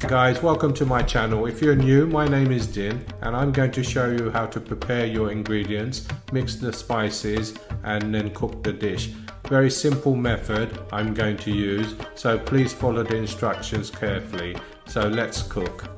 Guys, welcome to my channel. If you're new, my name is Din and I'm going to show you how to prepare your ingredients, mix the spices and then cook the dish. Very simple method I'm going to use, so please follow the instructions carefully. So let's cook.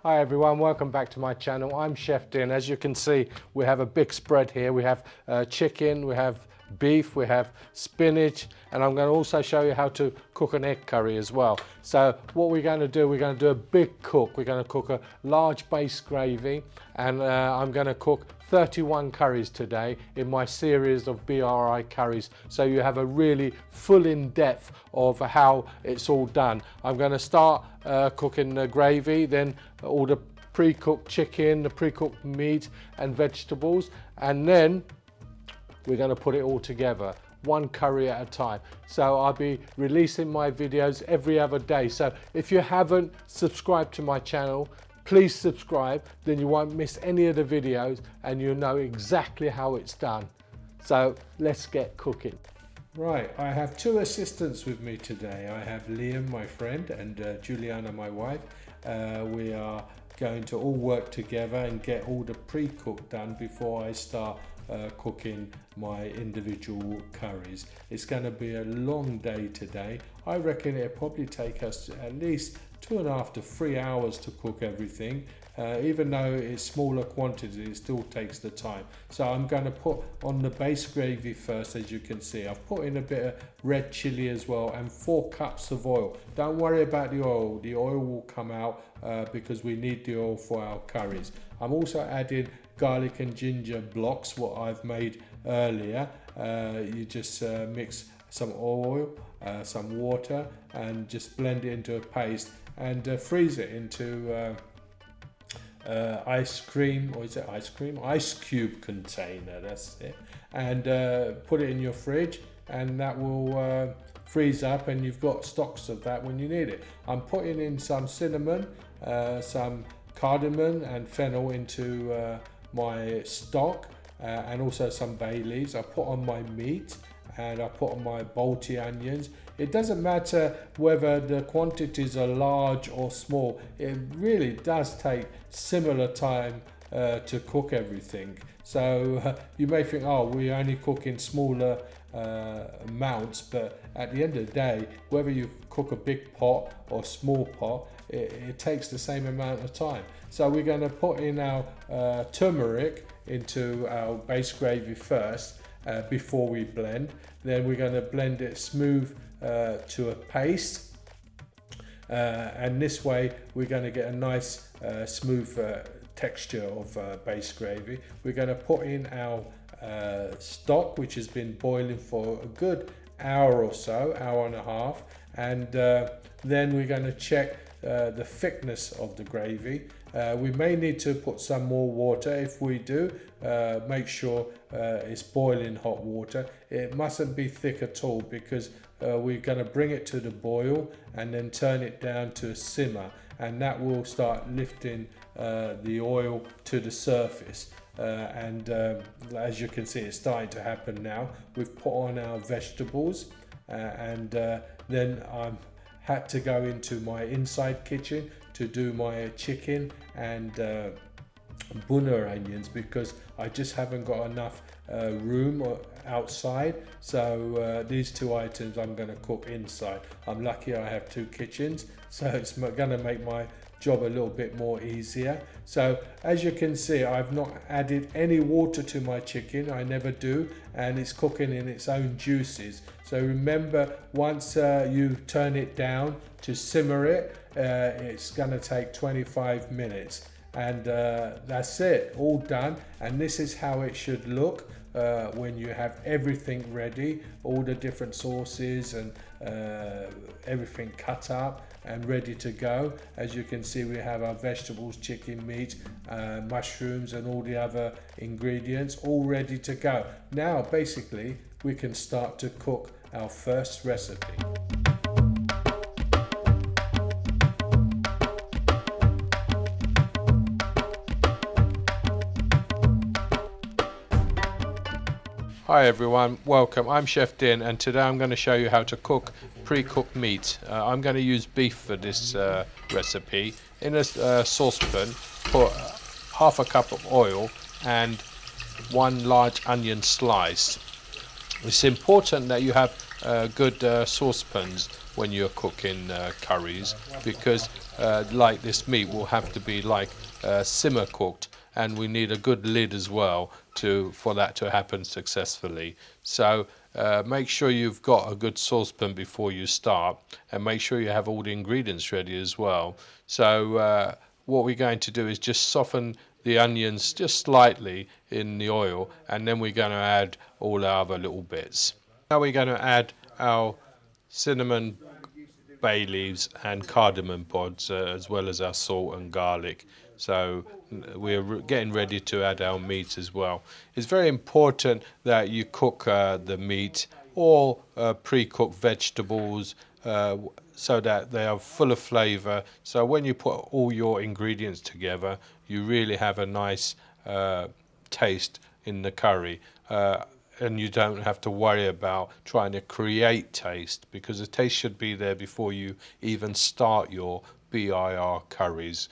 Hi everyone, welcome back to my channel. I'm Chef Din. As you can see, we have a big spread here. We have chicken, we have beef, we have spinach, and I'm going to also show you how to cook an egg curry as well. So what we're going to do a big cook. We're going to cook a large base gravy, and I'm going to cook 31 curries today in my series of BRI curries, so you have a really full in-depth of how it's all done. I'm going to start cooking the gravy, then all the pre-cooked chicken, the pre-cooked meat and vegetables, and then we're going to put it all together, one curry at a time. So I'll be releasing my videos every other day. So if you haven't subscribed to my channel, please subscribe, then you won't miss any of the videos and you'll know exactly how it's done. So let's get cooking. Right, I have two assistants with me today. I have Liam, my friend, and Juliana, my wife. We are going to all work together and get all the pre-cook done before I start cooking my individual curries. It's going to be a long day today. I reckon it'll probably take us at least 2.5 to 3 hours to cook everything. Even though it's smaller quantities, it still takes the time. So I'm going to put on the base gravy first. As you can see, I've put in a bit of red chili as well and 4 cups of oil. Don't worry about the oil will come out because we need the oil for our curries. I'm also adding garlic and ginger blocks, what I've made earlier. You just mix some oil, some water, and just blend it into a paste and freeze it into ice cream, or is it ice cream? Ice cube container, that's it. And put it in your fridge, and that will freeze up, and you've got stocks of that when you need it. I'm putting in some cinnamon, some cardamom and fennel into my stock, and also some bay leaves. I put on my meat and I put on my bolty onions. It doesn't matter whether the quantities are large or small. It really does take similar time to cook everything. So you may think, oh, we're only cooking smaller amounts, but at the end of the day, whether you cook a big pot or small pot, it takes the same amount of time. So we're going to put in our turmeric into our base gravy first before we blend. Then we're going to blend it smooth to a paste, and this way we're going to get a nice smooth texture of base gravy. We're going to put in our stock, which has been boiling for a good hour or so, hour and a half, and then we're going to check the thickness of the gravy. We may need to put some more water. If we do, make sure it's boiling hot water. It mustn't be thick at all, because we're going to bring it to the boil and then turn it down to a simmer, and that will start lifting the oil to the surface. And as you can see, it's starting to happen now. We've put on our vegetables, and then I'm had to go into my inside kitchen to do my chicken and bunner onions, because I just haven't got enough room outside. So these two items I'm going to cook inside. I'm lucky I have 2 kitchens, so it's going to make my job a little bit more easier. So as you can see, I've not added any water to my chicken. I never do, and it's cooking in its own juices. So remember, once you turn it down to simmer it, it's going to take 25 minutes, and that's it, all done. And this is how it should look when you have everything ready, all the different sauces and everything cut up and ready to go. As you can see, we have our vegetables, chicken, meat, mushrooms and all the other ingredients all ready to go. Now basically we can start to cook our first recipe. Hi everyone, welcome. I'm Chef Din and today I'm going to show you how to cook pre-cooked meat. I'm going to use beef for this recipe. In a saucepan, put half a cup of oil and one large onion slice. It's important that you have good saucepans when you're cooking curries, because like this meat will have to be like simmer cooked, and we need a good lid as well for that to happen successfully. So make sure you've got a good saucepan before you start, and make sure you have all the ingredients ready as well. So what we're going to do is just soften the onions just slightly in the oil, and then we're going to add all our other little bits. Now we're going to add our cinnamon, bay leaves and cardamom pods, as well as our salt and garlic. So we're getting ready to add our meat as well. It's very important that you cook the meat or pre-cooked vegetables so that they are full of flavour. So when you put all your ingredients together, you really have a nice taste in the curry. And you don't have to worry about trying to create taste, because the taste should be there before you even start your BIR curries,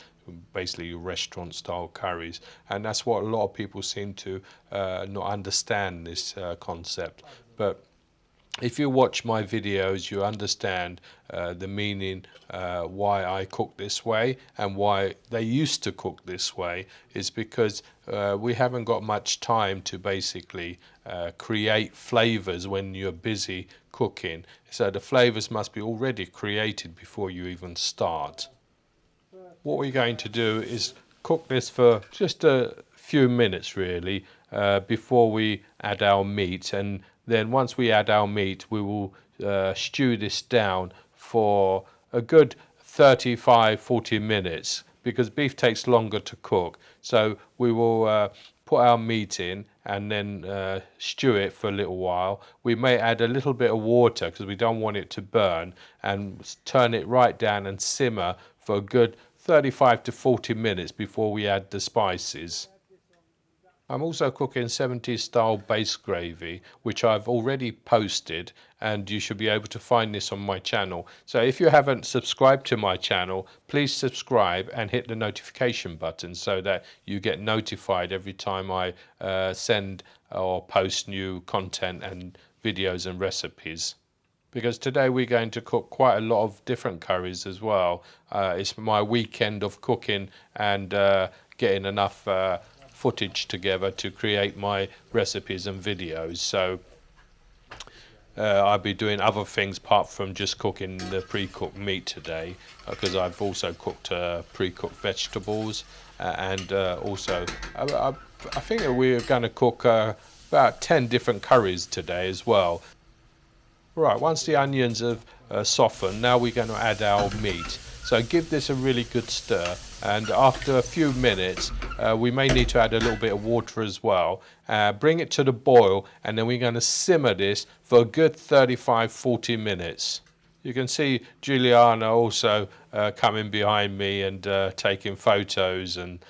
basically your restaurant style curries. And that's what a lot of people seem to not understand, this concept. But if you watch my videos, you understand the meaning, why I cook this way and why they used to cook this way. Is because we haven't got much time to basically create flavors when you're busy cooking. So the flavors must be already created before you even start. What we're going to do is cook this for just a few minutes really, before we add our meat, and then once we add our meat we will stew this down for a good 35-40 minutes, because beef takes longer to cook. So we will put our meat in and then stew it for a little while. We may add a little bit of water because we don't want it to burn, and turn it right down and simmer for a good 35 to 40 minutes before we add the spices. I'm also cooking 70s style base gravy, which I've already posted, and you should be able to find this on my channel. So if you haven't subscribed to my channel, please subscribe and hit the notification button so that you get notified every time I send or post new content and videos and recipes. Because today we're going to cook quite a lot of different curries as well. It's my weekend of cooking and getting enough footage together to create my recipes and videos. So I'll be doing other things apart from just cooking the pre-cooked meat today, because I've also cooked pre-cooked vegetables, and also I think that we're going to cook about 10 different curries today as well. Right, once the onions have softened, now we're going to add our meat. So give this a really good stir, and after a few minutes we may need to add a little bit of water as well. Bring it to the boil, and then we're going to simmer this for a good 35-40 minutes. You can see Juliana also coming behind me and taking photos and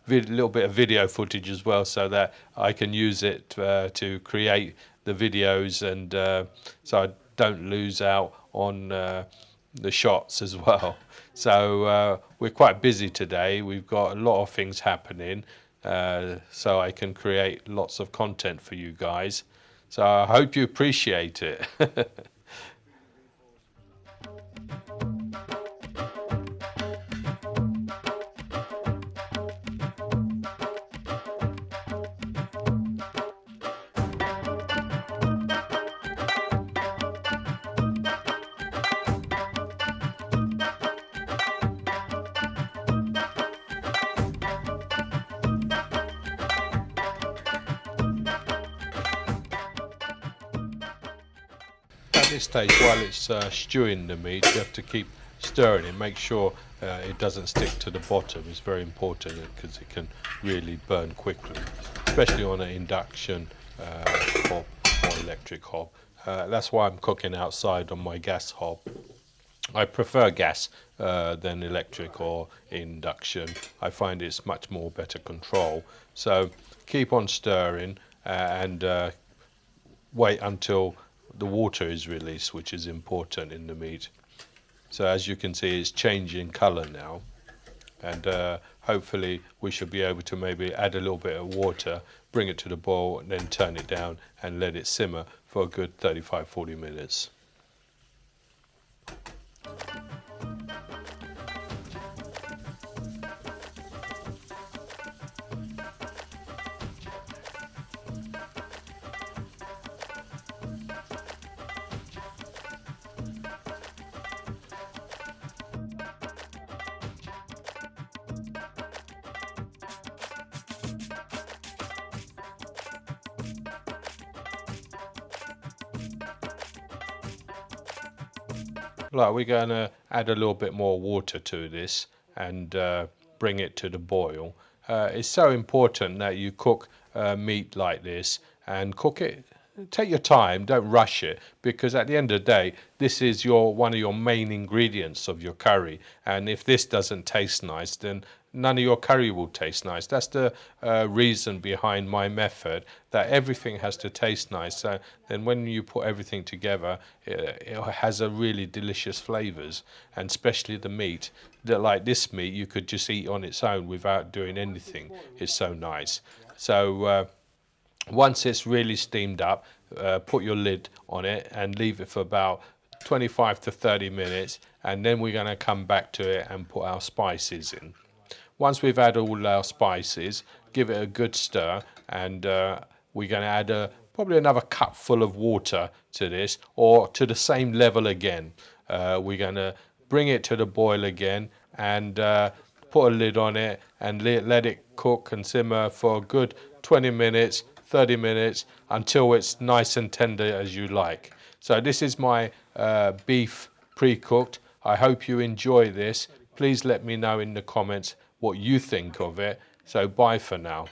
little bit of video footage as well, so that I can use it to create the videos, and so I don't lose out on the shots as well. So we're quite busy today. We've got a lot of things happening, so I can create lots of content for you guys. So I hope you appreciate it. At this stage, while it's stewing the meat, you have to keep stirring it. Make sure it doesn't stick to the bottom. It's very important, because it can really burn quickly, especially on an induction hob or electric hob. That's why I'm cooking outside on my gas hob. I prefer gas than electric or induction. I find it's much more better control. So keep on stirring and wait until the water is released, which is important in the meat. So as you can see, it's changing color now, and hopefully we should be able to maybe add a little bit of water, bring it to the boil, and then turn it down and let it simmer for a good 35-40 minutes. Like, we're going to add a little bit more water to this and bring it to the boil. It's so important that you cook meat like this and cook it. Take your time, don't rush it, because at the end of the day, this is one of your main ingredients of your curry. And if this doesn't taste nice, then none of your curry will taste nice. That's the reason behind my method, that everything has to taste nice. So then when you put everything together, it has a really delicious flavors, and especially the meat. Like this meat, you could just eat on its own without doing anything. It's so nice. So once it's really steamed up, put your lid on it and leave it for about 25 to 30 minutes, and then we're going to come back to it and put our spices in. Once we've added all our spices, give it a good stir, and we're going to add probably another cupful of water to this, or to the same level again. We're going to bring it to the boil again and put a lid on it and let it cook and simmer for a good 20 minutes, 30 minutes, until it's nice and tender as you like. So this is my beef pre-cooked. I hope you enjoy this. Please let me know in the comments what you think of it. So bye for now.